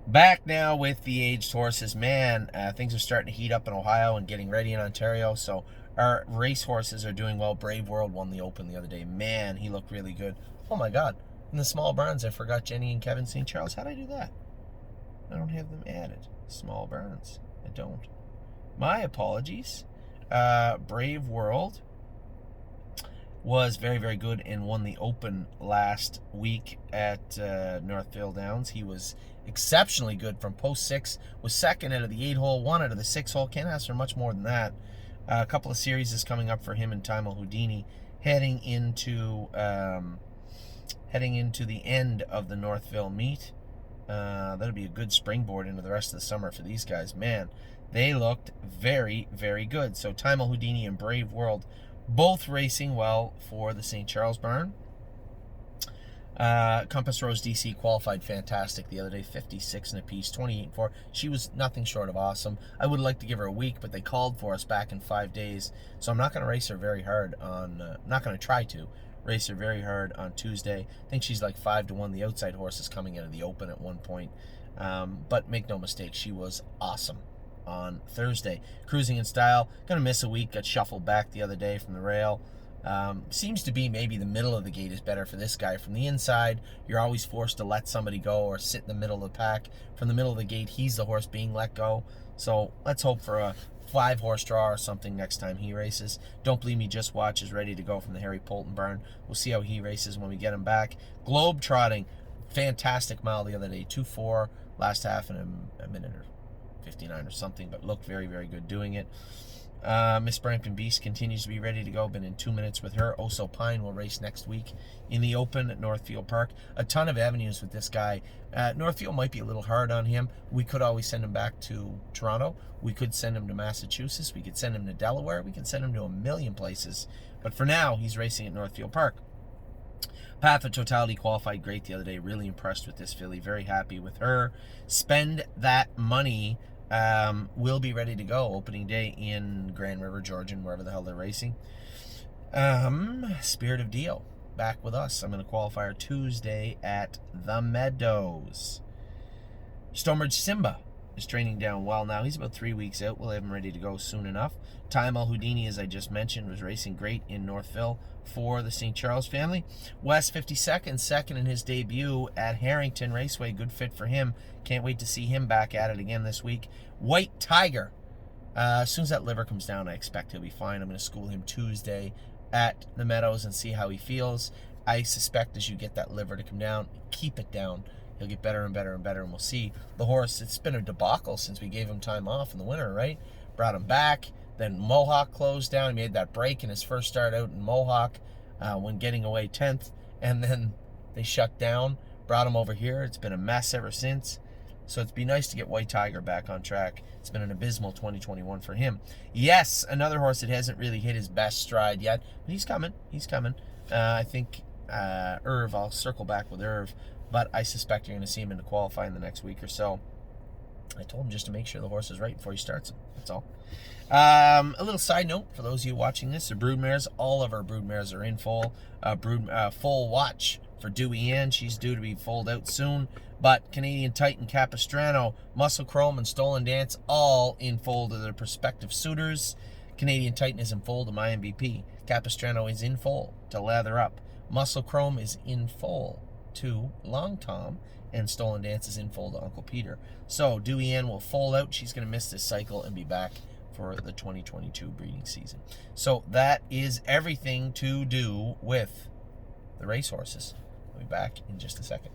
Back now with the aged horses. Man, things are starting to heat up in Ohio and getting ready in Ontario. So our race horses are doing well. Brave World won the Open the other day. Man, he looked really good. Oh my God. In the small barns, I forgot Jenny and Kevin St. Charles. How'd I do that? I don't have them added. Small barns. I don't. My apologies. Brave World was very, very good and won the Open last week at Northfield Downs. He was exceptionally good from post 6, was second out of the 8-hole, one out of the 6-hole. Can't ask for much more than that. A couple of series is coming up for him and Timo Houdini heading into the end of the Northville meet. That'll be a good springboard into the rest of the summer for these guys. Man, they looked very, very good. So Timo Houdini and Brave World both racing well for the St. Charles barn. Compass Rose DC qualified fantastic the other day, 56 in a piece, 28-4. She was nothing short of awesome. I would like to give her a week, but they called for us back in 5 days, so I'm not going to race her very hard on. Not going to try to race her very hard on Tuesday. I think she's like 5-1. The outside horse is coming out of the Open at one point, but make no mistake, she was awesome on Thursday. Cruising in Style, gonna miss a week, got shuffled back the other day from the rail. Seems to be maybe the middle of the gate is better for this guy. From the inside, you're always forced to let somebody go or sit in the middle of the pack. From the middle of the gate, he's the horse being let go. So let's hope for a 5-horse draw or something next time he races. Don't Believe Me, Just Watch is ready to go from the Harry Polton barn. We'll see how he races when we get him back. Globe Trotting, fantastic mile the other day, 2-4, last half in a minute or 59 or something, but looked very, very good doing it. Missampton Beast continues to be ready to go. Been in 2 minutes with her. Oso Pine will race next week in the Open at Northfield Park. A ton of avenues with this guy. Northfield might be a little hard on him. We could always send him back to Toronto. We could send him to Massachusetts. We could send him to Delaware. We could send him to a million places. But for now, he's racing at Northfield Park. Path of Totality qualified great the other day. Really impressed with this filly. Very happy with her. Spend That Money will be ready to go opening day in Grand River, Georgian, wherever the hell they're racing. Spirit of Dio back with us. I'm going to qualify her Tuesday at the Meadows. Stormridge Simba is training down well now. He's about 3 weeks out. We'll have him ready to go soon enough. Timo Houdini, as I just mentioned, was racing great in Northville for the St. Charles family. West 52nd, second in his debut at Harrington Raceway. Good fit for him. Can't wait to see him back at it again this week. White Tiger. As soon as that liver comes down, I expect he'll be fine. I'm going to school him Tuesday at the Meadows and see how he feels. I suspect as you get that liver to come down, keep it down. He'll get better and better and better, and we'll see. The horse, it's been a debacle since we gave him time off in the winter, right? Brought him back. Then Mohawk closed down. He made that break in his first start out in Mohawk when getting away 10th. And then they shut down. Brought him over here. It's been a mess ever since. So it'd be nice to get White Tiger back on track. It's been an abysmal 2021 for him. Yes, another horse that hasn't really hit his best stride yet. But he's coming. He's coming. I think Irv, I'll circle back with Irv. But I suspect you're going to see him in the qualifying in the next week or so. I told him just to make sure the horse is right before he starts him. That's all. A little side note for those of you watching this: the broodmares, all of our broodmares are in full. Full watch for Dewey Ann. She's due to be foaled out soon. But Canadian Titan, Capistrano, Muscle Chrome, and Stolen Dance all in full to their prospective suitors. Canadian Titan is in full to my MVP. Capistrano is in full to Lather Up. Muscle Chrome is in full to Long Tom, and Stolen Dance is in full to Uncle Peter. So Dewey Ann will fold out. She's going to miss this cycle and be back for the 2022 breeding season. So that is everything to do with the racehorses. We'll be back in just a second.